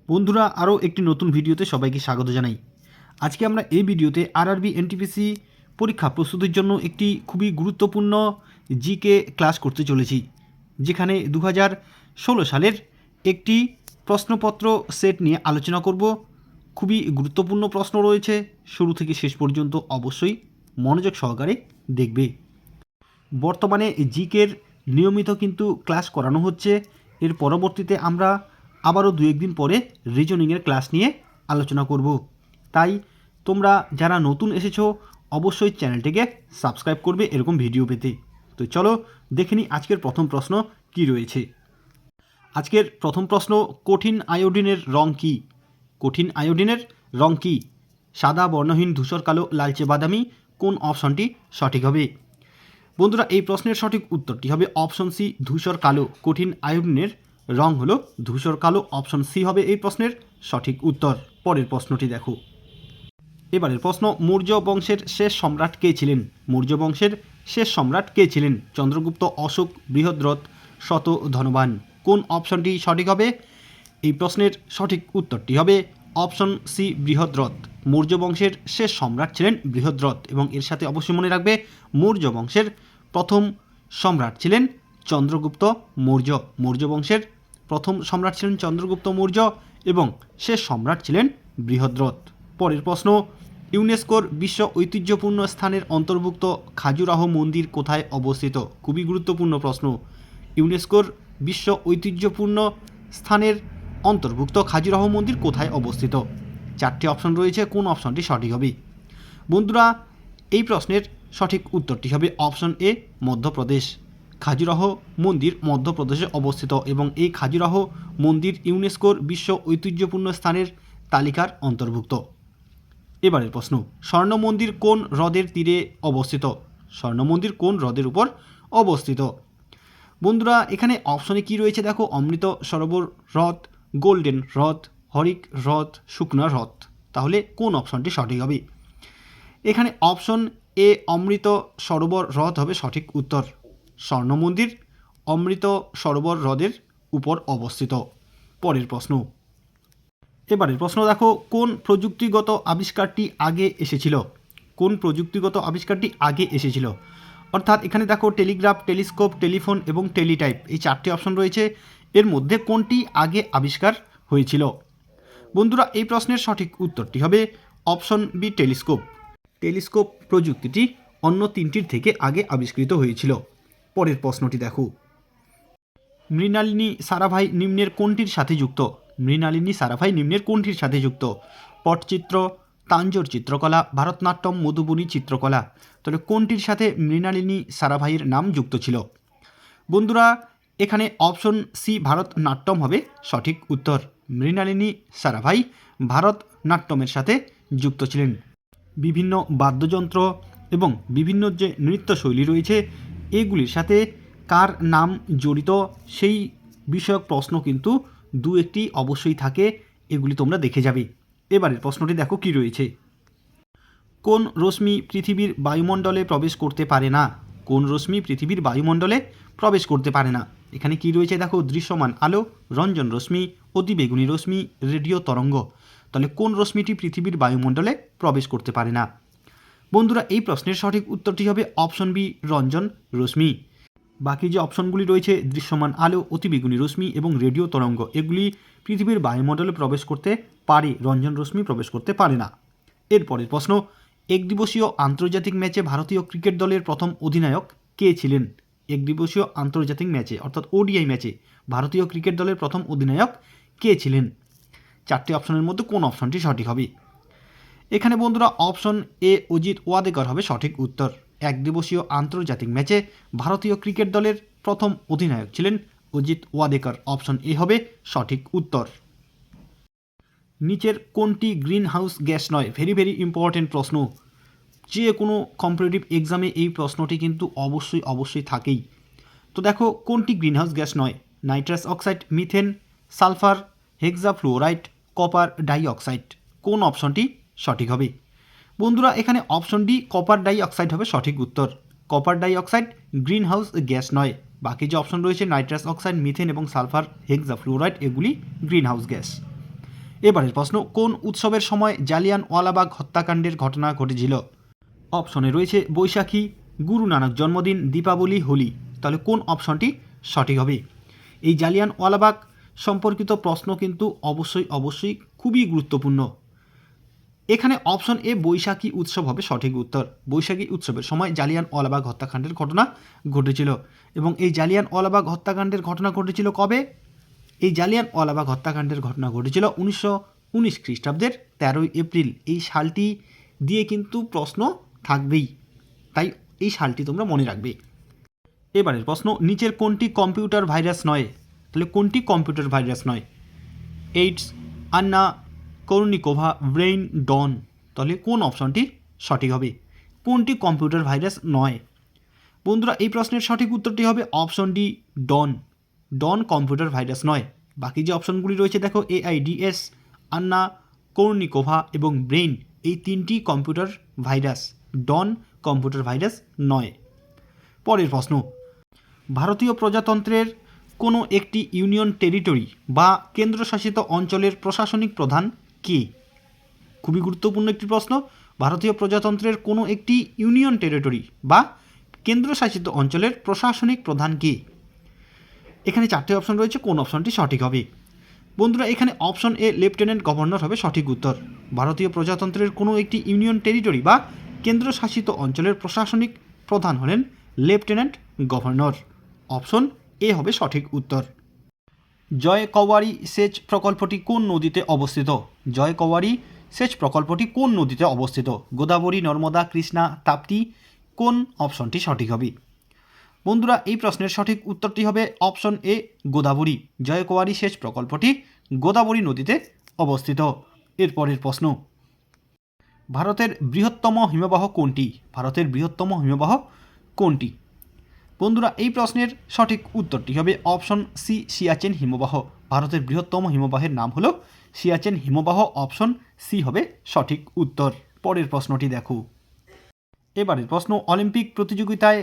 বন্ধুরা, আরও একটি নতুন ভিডিওতে সবাইকে স্বাগত জানাই। আজকে আমরা এই ভিডিওতে আরআরবি এনটিপিসি পরীক্ষা প্রস্তুতির জন্য একটি খুবই গুরুত্বপূর্ণ জিকে ক্লাস করতে চলেছি, যেখানে 2016 সালের একটি প্রশ্নপত্র সেট নিয়ে আলোচনা করব। খুবই গুরুত্বপূর্ণ প্রশ্ন রয়েছে, শুরু থেকে শেষ পর্যন্ত অবশ্যই মনোযোগ সহকারে দেখবে। বর্তমানে জিকের নিয়মিত কিন্তু ক্লাস করানো হচ্ছে। এর পরবর্তীতে আমরা আবারও 2-1 দিন পরে রিজনিংয়ের ক্লাস নিয়ে আলোচনা করব। তাই তোমরা যারা নতুন এসেছো অবশ্যই চ্যানেলটিকে সাবস্ক্রাইব করবে এরকম ভিডিও পেতে। তো চলো দেখে নিই আজকের প্রথম প্রশ্ন কি রয়েছে। আজকের প্রথম প্রশ্ন, কঠিন আয়োডিনের রং কী? কঠিন আয়োডিনের রং কী? সাদা, বর্ণহীন, ধূসর, কালো, লালচে বাদামি। কোন অপশনটি সঠিক হবে? বন্ধুরা, এই প্রশ্নের সঠিক উত্তরটি হবে অপশন সি, ধূসর কালো। কঠিন আয়োডিনের রং হলো ধূসর কালো। অপশন সি হবে এই প্রশ্নের সঠিক উত্তর। পরের প্রশ্নটি দেখো। এবারের প্রশ্ন, মৌর্য বংশের শেষ সম্রাট কে ছিলেন? মৌর্য বংশের শেষ সম্রাট কে ছিলেন? চন্দ্রগুপ্ত, অশোক, বৃহদ্রথ, শতধনবান। কোন অপশনটি সঠিক হবে? এই প্রশ্নের সঠিক উত্তরটি হবে অপশন সি, বৃহদ্রথ। মৌর্য বংশের শেষ সম্রাট ছিলেন বৃহদ্রথ। এবং এর সাথে অবশ্যই মনে রাখবে, মৌর্য বংশের প্রথম সম্রাট ছিলেন চন্দ্রগুপ্ত মৌর্য। মৌর্য বংশের প্রথম সম্রাট ছিলেন চন্দ্রগুপ্ত মৌর্য এবং শেষ সম্রাট ছিলেন বৃহদ্রথ। পরের প্রশ্ন, ইউনেস্কোর বিশ্ব ঐতিহ্যপূর্ণ স্থানের অন্তর্ভুক্ত খাজুরাহো মন্দির কোথায় অবস্থিত? খুবই গুরুত্বপূর্ণ প্রশ্ন। ইউনেস্কোর বিশ্ব ঐতিহ্যপূর্ণ স্থানের অন্তর্ভুক্ত খাজুরাহো মন্দির কোথায় অবস্থিত? 4টি অপশন রয়েছে, কোন অপশনটি সঠিক হবে? বন্ধুরা, এই প্রশ্নের সঠিক উত্তরটি হবে অপশন এ, মধ্যপ্রদেশ। খাজুরাহো মন্দির মধ্যপ্রদেশে অবস্থিত এবং এই খাজুরাহো মন্দির ইউনেস্কোর বিশ্ব ঐতিহ্যপূর্ণ স্থানের তালিকার অন্তর্ভুক্ত। এবারের প্রশ্ন, স্বর্ণ মন্দির কোন হ্রদের তীরে অবস্থিত? স্বর্ণ মন্দির কোন হ্রদের উপর অবস্থিত? বন্ধুরা, এখানে অপশনে কি রয়েছে দেখো, অমৃত সরোবর হ্রদ, গোল্ডেন হ্রদ, হরিক হ্রদ, শুকনা হ্রদ। তাহলে কোন অপশনটি সঠিক হবে? এখানে অপশন এ, অমৃত সরোবর হ্রদ হবে সঠিক উত্তর। স্বর্ণ মন্দির অমৃত সরোবর হ্রদের উপর অবস্থিত। পরের প্রশ্ন। এবারের প্রশ্ন দেখো, কোন প্রযুক্তিগত আবিষ্কারটি আগে এসেছিল? কোন প্রযুক্তিগত আবিষ্কারটি আগে এসেছিল? অর্থাৎ এখানে দেখো, টেলিগ্রাফ, টেলিস্কোপ, টেলিফোন এবং টেলিটাইপ, এই 4টি অপশন রয়েছে। এর মধ্যে কোনটি আগে আবিষ্কার হয়েছিল? বন্ধুরা, এই প্রশ্নের সঠিক উত্তরটি হবে অপশন বি, টেলিস্কোপ। টেলিস্কোপ প্রযুক্তিটি অন্য 3টির থেকে আগে আবিষ্কৃত হয়েছিল। পরের প্রশ্নটি দেখো। মৃণালিনী সারাভাই নিম্নের কোনটির সাথে যুক্ত? মৃণালিনী সারাভাই নিম্নের কোনটির সাথে যুক্ত? পটচিত্র, তাঞ্জোর চিত্রকলা, ভারতনাট্যম, মধুবনী চিত্রকলা। তাহলে কোনটির সাথে মৃণালিনী সারাভাইয়ের নাম যুক্ত ছিল? বন্ধুরা, এখানে অপশন সি, ভারতনাট্যম হবে সঠিক উত্তর। মৃণালিনী সারাভাই ভারতনাট্যমের সাথে যুক্ত ছিলেন। বিভিন্ন বাদ্যযন্ত্র এবং বিভিন্ন যে নৃত্যশৈলী রয়েছে এগুলির সাথে কার নাম জড়িত সেই বিষয়ক প্রশ্ন কিন্তু 2-1টি অবশ্যই থাকে, এগুলি তোমরা দেখে যাবে। এবারের প্রশ্নটি দেখো কি রয়েছে। কোন রশ্মি পৃথিবীর বায়ুমণ্ডলে প্রবেশ করতে পারে না? কোন রশ্মি পৃথিবীর বায়ুমণ্ডলে প্রবেশ করতে পারে না? এখানে কি রয়েছে দেখো, দৃশ্যমান আলো, রঞ্জন রশ্মি, অতিবেগুনি রশ্মি, রেডিও তরঙ্গ। তাহলে কোন রশ্মিটি পৃথিবীর বায়ুমণ্ডলে প্রবেশ করতে পারে না? বন্ধুরা, এই প্রশ্নের সঠিক উত্তরটি হবে অপশন বি, রঞ্জন রশ্মি। বাকি যে অপশনগুলি রয়েছে, দৃশ্যমান আলো, অতিবেগুনি রশ্মি এবং রেডিও তরঙ্গ, এগুলি পৃথিবীর বায়ুমণ্ডলে প্রবেশ করতে পারে, রঞ্জন রশ্মি প্রবেশ করতে পারে না। এরপরের প্রশ্ন, একদিবসীয় আন্তর্জাতিক ম্যাচে ভারতীয় ক্রিকেট দলের প্রথম অধিনায়ক কে ছিলেন? একদিবসীয় আন্তর্জাতিক ম্যাচে অর্থাৎ ওডিআই ম্যাচে ভারতীয় ক্রিকেট দলের প্রথম অধিনায়ক কে ছিলেন? 4টি অপশনের মধ্যে কোন অপশনটি সঠিক হবে? এখানে বন্ধুরা, অপশন এ, অজিত ওয়াদেকর হবে সঠিক উত্তর। একদিবসীয় আন্তর্জাতিক ম্যাচে ভারতীয় ক্রিকেট দলের প্রথম অধিনায়ক ছিলেন অজিত ওয়াদেকর। অপশন এ হবে সঠিক উত্তর। নিচের কোনটি গ্রিন হাউস গ্যাস নয়? ভেরি ভেরি ইম্পর্টেন্ট প্রশ্ন। যে কোনো কম্পিটিটিভ এক্সামে এই প্রশ্নটি কিন্তু অবশ্যই থাকেই। তো দেখো, কোনটি গ্রিন হাউস গ্যাস নয়? Nitrous oxide, methane, sulphur, hexafluoride, copper dioxide. কোন অপশনটি সঠিক হবে? বন্ধুরা, এখানে option D, copper dioxide হবে সঠিক উত্তর। Copper dioxide green house gas নয়। বাকি যে অপশন রয়েছে, নাইট্রাস অক্সাইড, মিথেন এবং সালফার, হেক্সাফ্লুওরাইড, এগুলি গ্রিন হাউস গ্যাস। এবারের প্রশ্ন, কোন উৎসবের সময় জালিয়ানওয়ালাবাগ হত্যাকাণ্ডের ঘটনা ঘটেছিল? অপশনে রয়েছে বৈশাখী, গুরু নানক জন্মদিন, দীপাবলি, হোলি। তাহলে কোন অপশনটি সঠিক হবে? এই জালিয়ানওয়ালাবাগ সম্পর্কিত প্রশ্ন কিন্তু অবশ্যই খুবই গুরুত্বপূর্ণ। এখানে অপশন এ বৈশাখী উৎসব হবে সঠিক উত্তর। বৈশাখী উৎসবের সময় জালিয়ানওয়ালাবাগ হত্যাকাণ্ডের ঘটনা ঘটেছিল। এবং এই জালিয়ানওয়ালাবাগ হত্যাকাণ্ডের ঘটনা ঘটেছিল কবে? এই জালিয়ানওয়ালাবাগ হত্যাকাণ্ডের ঘটনা ঘটেছিল 1919 খ্রিস্টাব্দের 13ই এপ্রিল। এই সালটি দিয়ে কিন্তু প্রশ্ন থাকবেই, তাই এই সালটি তোমরা মনে রাখবে। এবারের প্রশ্ন, নিচের কোনটি কম্পিউটার ভাইরাস নয়? তাহলে কোনটি কম্পিউটার ভাইরাস নয়? এইডস, আন্না, করুনিকোভা, ব্রেইন, ডন। তাহলে কোন অপশনটি সঠিক হবে? কোনটি কম্পিউটার ভাইরাস নয়? বন্ধুরা, এই প্রশ্নের সঠিক উত্তরটি হবে অপশন ডি, ডন। ডন কম্পিউটার ভাইরাস নয়। বাকি যে অপশনগুলি রয়েছে দেখো, AIDS, আন্না, করুনিকোভা এবং ব্রেইন, এই তিনটি কম্পিউটার ভাইরাস। ডন কম্পিউটার ভাইরাস নয়। পরের প্রশ্ন, ভারতীয় প্রজাতন্ত্রের কোনো একটি ইউনিয়ন টেরিটরি বা কেন্দ্রশাসিত অঞ্চলের প্রশাসনিক প্রধান কে? খুবই গুরুত্বপূর্ণ একটি প্রশ্ন। ভারতীয় প্রজাতন্ত্রের কোনো একটি ইউনিয়ন টেরিটরি বা কেন্দ্রশাসিত অঞ্চলের প্রশাসনিক প্রধান কে? এখানে চারটি অপশন রয়েছে, কোন অপশনটি সঠিক হবে? বন্ধুরা, এখানে অপশন এ লেফটেন্যান্ট গভর্নর হবে সঠিক উত্তর। ভারতীয় প্রজাতন্ত্রের কোনো একটি ইউনিয়ন টেরিটরি বা কেন্দ্রশাসিত অঞ্চলের প্রশাসনিক প্রধান হলেন লেফটেন্যান্ট গভর্নর। অপশন এ হবে সঠিক উত্তর। জয়কওয়ারি সেচ প্রকল্পটি কোন নদীতে অবস্থিত? জয়কওয়ারি সেচ প্রকল্পটি কোন নদীতে অবস্থিত? গোদাবরী, নর্মদা, কৃষ্ণা, তাপ্তি। কোন অপশনটি সঠিক হবে? বন্ধুরা, এই প্রশ্নের সঠিক উত্তরটি হবে অপশন এ, গোদাবরী। জয়কওয়ারি সেচ প্রকল্পটি গোদাবরী নদীতে অবস্থিত। এরপরের প্রশ্ন, ভারতের বৃহত্তম হিমবাহ কোনটি? ভারতের বৃহত্তম হিমবাহ কোনটি? বন্ধুরা, এই প্রশ্নের সঠিক উত্তরটি হবে অপশন সি, সিয়াচেন হিমবাহ। ভারতের বৃহত্তম হিমবাহের নাম হলো সিয়াচেন হিমবাহ। অপশন সি হবে সঠিক উত্তর। পরের প্রশ্নটি দেখো। এবারের প্রশ্ন, অলিম্পিক প্রতিযোগিতায়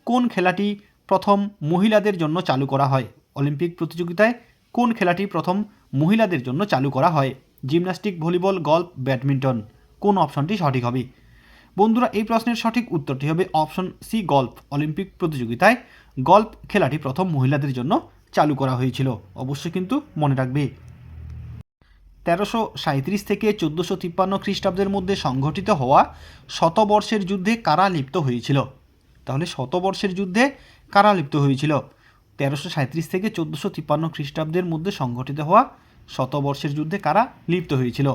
কোন খেলাটি প্রথম মহিলাদের জন্য চালু করা হয়? অলিম্পিক প্রতিযোগিতায় কোন খেলাটি প্রথম মহিলাদের জন্য চালু করা হয়? Gymnastic, volleyball, golf, badminton. কোন অপশনটি সঠিক হবে? বন্ধুরা, এই প্রশ্নের সঠিক উত্তরটি হবে অপশন সি, গল্ফ। অলিম্পিক প্রতিযোগিতায় গল্ফ খেলাটি প্রথম মহিলাদের জন্য চালু করা হয়েছিল। অবশ্যই কিন্তু মনে রাখবে। 1337 থেকে 1453 খ্রিস্টাব্দের মধ্যে সংঘটিত হওয়া শতবর্ষের যুদ্ধে কারা লিপ্ত হয়েছিল? তাহলে শতবর্ষের যুদ্ধে কারা লিপ্ত হয়েছিল? 1337 থেকে 1453 খ্রিস্টাব্দের মধ্যে সংঘটিত হওয়া শতবর্ষের যুদ্ধে কারা লিপ্ত হয়েছিল?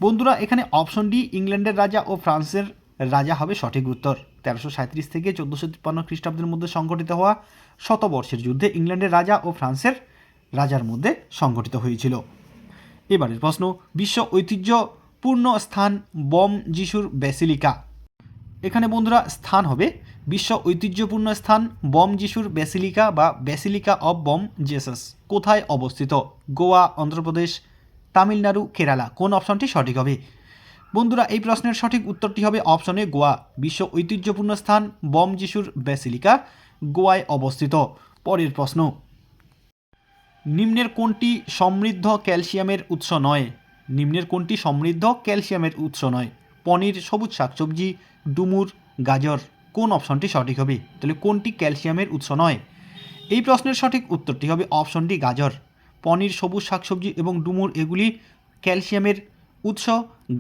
বন্ধুরা, এখানে অপশন ডি, ইংল্যান্ডের রাজা ও ফ্রান্সের রাজা হবে সঠিক উত্তর। 1337 থেকে 1453 খ্রিস্টাব্দের মধ্যে সংঘটিত হওয়া শতবর্ষের যুদ্ধে ইংল্যান্ডের রাজা ও ফ্রান্সের রাজার মধ্যে সংঘটিত হয়েছিল। এবারের প্রশ্ন, বিশ্ব ঐতিহ্যপূর্ণ স্থান বম যিশুর ব্যাসিলিকা। এখানে বন্ধুরা স্থান হবে বিশ্ব ঐতিহ্যপূর্ণ স্থান বম যিশুর ব্যাসিলিকা বা ব্যাসিলিকা অব বম জেসাস কোথায় অবস্থিত? গোয়া, অন্ধ্রপ্রদেশ, তামিলনাড়ু, কেরালা। কোন অপশনটি সঠিক হবে? বন্ধুরা, এই প্রশ্নের সঠিক উত্তরটি হবে অপশনে গোয়া। বিশ্ব ঐতিহ্যপূর্ণ স্থান বম যিশুর ব্যাসিলিকা গোয়ায় অবস্থিত। পরের প্রশ্ন, নিম্নের কোনটি সমৃদ্ধ ক্যালসিয়ামের উৎস নয়? নিম্নের কোনটি সমৃদ্ধ ক্যালসিয়ামের উৎস নয়? পনির, সবুজ শাকসবজি, ডুমুর, গাজর। কোন অপশনটি সঠিক হবে? তাহলে কোনটি ক্যালসিয়ামের উৎস নয়? এই প্রশ্নের সঠিক উত্তরটি হবে অপশন ডি, গাজর। পনির, সবুজ শাকসবজি এবং ডুমুর এগুলি ক্যালসিয়ামের উৎস।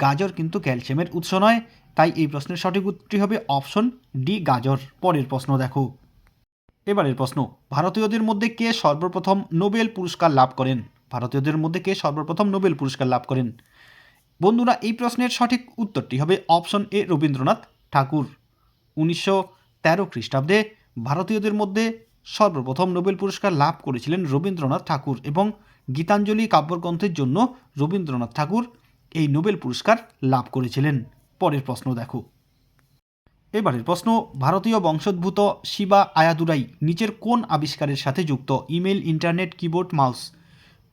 গাজর কিন্তু ক্যালসিয়ামের উৎস নয়। তাই এই প্রশ্নের সঠিক উত্তরটি হবে অপশন ডি, গাজর। পরের প্রশ্ন দেখো। এবারের প্রশ্ন, ভারতীয়দের মধ্যে কে সর্বপ্রথম নোবেল পুরস্কার লাভ করেন? ভারতীয়দের মধ্যে কে সর্বপ্রথম নোবেল পুরস্কার লাভ করেন? বন্ধুরা, এই প্রশ্নের সঠিক উত্তরটি হবে অপশন এ, রবীন্দ্রনাথ ঠাকুর। 1913 খ্রিস্টাব্দে ভারতীয়দের মধ্যে সর্বপ্রথম নোবেল পুরস্কার লাভ করেছিলেন রবীন্দ্রনাথ ঠাকুর এবং গীতাঞ্জলি কাব্যগ্রন্থের জন্য রবীন্দ্রনাথ ঠাকুর এই নোবেল পুরস্কার লাভ করেছিলেন। পরের প্রশ্ন দেখো। এবারের প্রশ্ন, ভারতীয় বংশোদ্ভূত শিবা আয়াদুরাই নিচের কোন আবিষ্কারের সাথে যুক্ত? Email, internet, keyboard, mouse.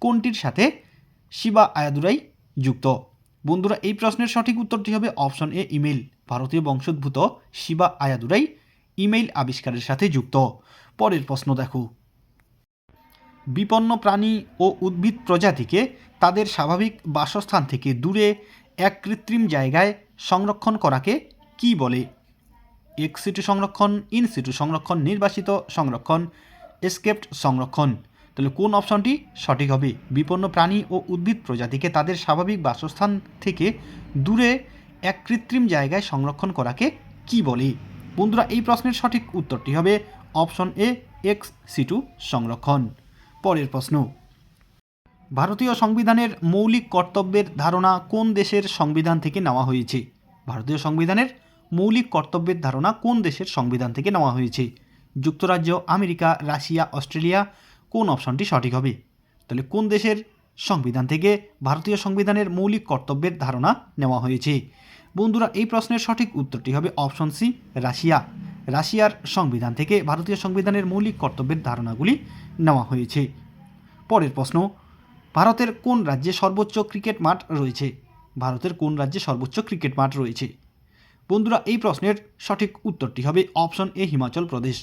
কোনটির সাথে শিবা আয়াদুরাই যুক্ত? বন্ধুরা, এই প্রশ্নের সঠিক উত্তরটি হবে অপশন এ, ইমেল। ভারতীয় বংশোদ্ভূত শিবা আয়াদুরাই ইমেইল আবিষ্কারের সাথে যুক্ত। পরের প্রশ্ন দেখো। বিপন্ন প্রাণী ও উদ্ভিদ প্রজাতিকে তাদের স্বাভাবিক বাসস্থান থেকে দূরে এক কৃত্রিম জায়গায় সংরক্ষণ করাকে কী বলে? এক্স সিটু সংরক্ষণ, ইন সিটু সংরক্ষণ, নির্বাসিত সংরক্ষণ, এসকেপড সংরক্ষণ। তাহলে কোন অপশনটি সঠিক হবে? বিপন্ন প্রাণী ও উদ্ভিদ প্রজাতিকে তাদের স্বাভাবিক বাসস্থান থেকে দূরে এক কৃত্রিম জায়গায় সংরক্ষণ করাকে কী বলে? বন্ধুরা, এই প্রশ্নের সঠিক উত্তরটি হবে অপশন এ, এক্স সিটু সংরক্ষণ। পরের প্রশ্ন, ভারতীয় সংবিধানের মৌলিক কর্তব্যের ধারণা কোন দেশের সংবিধান থেকে নেওয়া হয়েছে? ভারতীয় সংবিধানের মৌলিক কর্তব্যের ধারণা কোন দেশের সংবিধান থেকে নেওয়া হয়েছে? যুক্তরাজ্য, আমেরিকা, রাশিয়া, অস্ট্রেলিয়া। কোন অপশনটি সঠিক হবে? তাহলে কোন দেশের সংবিধান থেকে ভারতীয় সংবিধানের মৌলিক কর্তব্যের ধারণা নেওয়া হয়েছে? বন্ধুরা, এই প্রশ্নের সঠিক উত্তরটি হবে অপশন সি, রাশিয়া। রাশিয়ার সংবিধান থেকে ভারতীয় সংবিধানের মৌলিক কর্তব্যের ধারণাগুলি নেওয়া হয়েছে। পরের প্রশ্ন, ভারতের কোন রাজ্যে সর্বোচ্চ ক্রিকেট মাঠ রয়েছে? ভারতের কোন রাজ্যে সর্বোচ্চ ক্রিকেট মাঠ রয়েছে? বন্ধুরা, এই প্রশ্নের সঠিক উত্তরটি হবে অপশন এ, হিমাচল প্রদেশ।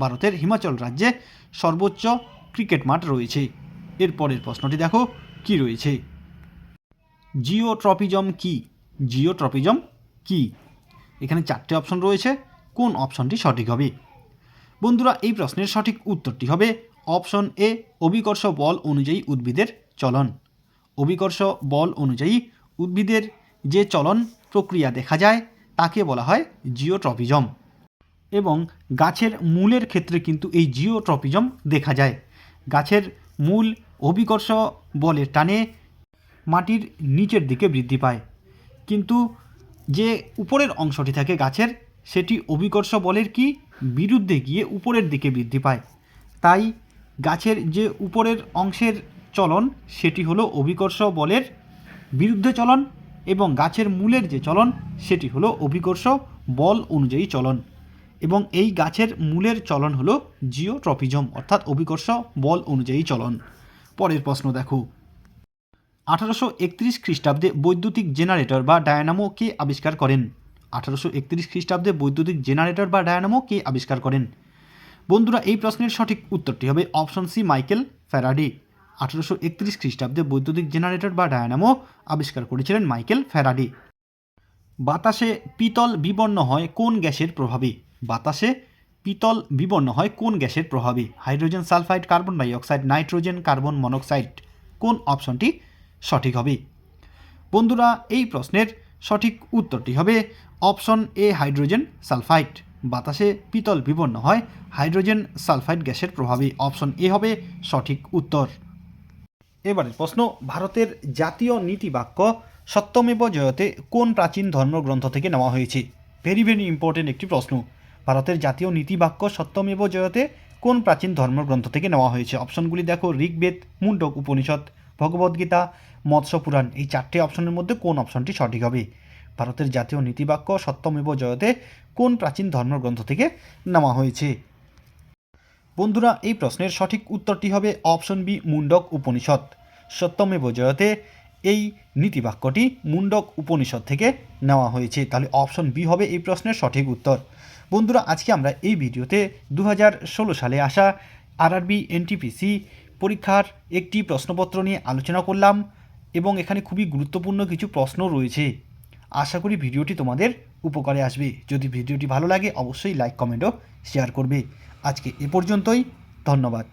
ভারতের হিমাচল রাজ্যে সর্বোচ্চ ক্রিকেট মাঠ রয়েছে। এর পরের প্রশ্নটি দেখো কি রয়েছে। জিওট্রপিজম কি? জিওট্রপিজম কি? এখানে চারটে অপশন রয়েছে, কোন অপশনটি সঠিক হবে? বন্ধুরা, এই প্রশ্নের সঠিক উত্তরটি হবে অপশন এ, অভিকর্ষ বল অনুযায়ী উদ্ভিদের চলন। অভিকর্ষ বল অনুযায়ী উদ্ভিদের যে চলন প্রক্রিয়া দেখা যায় তাকে বলা হয় জিওট্রপিজম। এবং গাছের মূলের ক্ষেত্রে কিন্তু এই জিওট্রপিজম দেখা যায়। গাছের মূল অভিকর্ষ বলের টানে মাটির নিচের দিকে বৃদ্ধি পায়, কিন্তু যে উপরের অংশটি থাকে গাছের, সেটি অভিকর্ষ বলের কি বিরুদ্ধে গিয়ে উপরের দিকে বৃদ্ধি পায়। তাই গাছের যে উপরের অংশের চলন সেটি হলো অভিকর্ষ বলের বিরুদ্ধে চলন, এবং গাছের মূলের যে চলন সেটি হলো অভিকর্ষ বল অনুযায়ী চলন। এবং এই গাছের মূলের চলন হলো জিওট্রপিজম, অর্থাৎ অভিকর্ষ বল অনুযায়ী চলন। পরের প্রশ্ন দেখো, 1831 খ্রিস্টাব্দে বৈদ্যুতিক জেনারেটর বা ডায়নামো কে আবিষ্কার করেন? 1831 খ্রিস্টাব্দে বৈদ্যুতিক জেনারেটর বা ডায়নামো কে আবিষ্কার করেন? বন্ধুরা, এই প্রশ্নের সঠিক উত্তরটি হবে অপশন সি, মাইকেল ফ্যারাডে। 1831 খ্রিস্টাব্দে বৈদ্যুতিক জেনারেটর বা ডায়নামো আবিষ্কার করেছিলেন মাইকেল ফ্যারাডে। বাতাসে পিতল বিবর্ণ হয় কোন গ্যাসের প্রভাবে? বাতাসে পিতল বিবর্ণ হয় কোন গ্যাসের প্রভাবে? Hydrogen sulphide, carbon die oxide, nitrogen, carbon monoxide. কোন অপশনটি সঠিক হবে? বন্ধুরা, এই প্রশ্নের সঠিক উত্তরটি হবে অপশন এ, হাইড্রোজেন সালফাইড। বাতাসে পিতল বিবর্ণ হয় হাইড্রোজেন সালফাইড গ্যাসের প্রভাবে। অপশন এ হবে সঠিক উত্তর। এবারের প্রশ্ন, ভারতের জাতীয় নীতিবাক্য সত্যমেব জয়তে কোন প্রাচীন ধর্মগ্রন্থ থেকে নেওয়া হয়েছে? ভেরি ভেরি ইম্পর্টেন্ট একটি প্রশ্ন। ভারতের জাতীয় নীতিবাক্য সত্যমেব জয়তে কোন প্রাচীন ধর্মগ্রন্থ থেকে নেওয়া হয়েছে? অপশনগুলি দেখো, ঋগ্বেদ, মুন্ডক উপনিষদ, ভগবদ্গীতা, মৎস্য পুরাণ। এই চারটে অপশনের মধ্যে কোন অপশনটি সঠিক হবে? ভারতের জাতীয় নীতিবাক্য সত্যমেব জয়তে কোন প্রাচীন ধর্মগ্রন্থ থেকে নেওয়া হয়েছে? বন্ধুরা, এই প্রশ্নের সঠিক উত্তরটি হবে অপশন বি, মুন্ডক উপনিষদ। সত্যমেব জয়তে এই নীতিবাক্যটি মুন্ডক উপনিষদ থেকে নেওয়া হয়েছে। তাহলে অপশন বি হবে এই প্রশ্নের সঠিক উত্তর। বন্ধুরা, আজকে আমরা এই ভিডিওতে 2016 সালে আসা আরআরবি এনটিপিসি পরীক্ষার একটি প্রশ্নপত্র নিয়ে আলোচনা করলাম, এবং এখানে খুবই গুরুত্বপূর্ণ কিছু প্রশ্ন রয়েছে। আশা করি ভিডিওটি তোমাদের উপকারে আসবে। যদি ভিডিওটি ভালো লাগে অবশ্যই লাইক, কমেন্ট ও শেয়ার করবে। আজকে এ পর্যন্তই, ধন্যবাদ।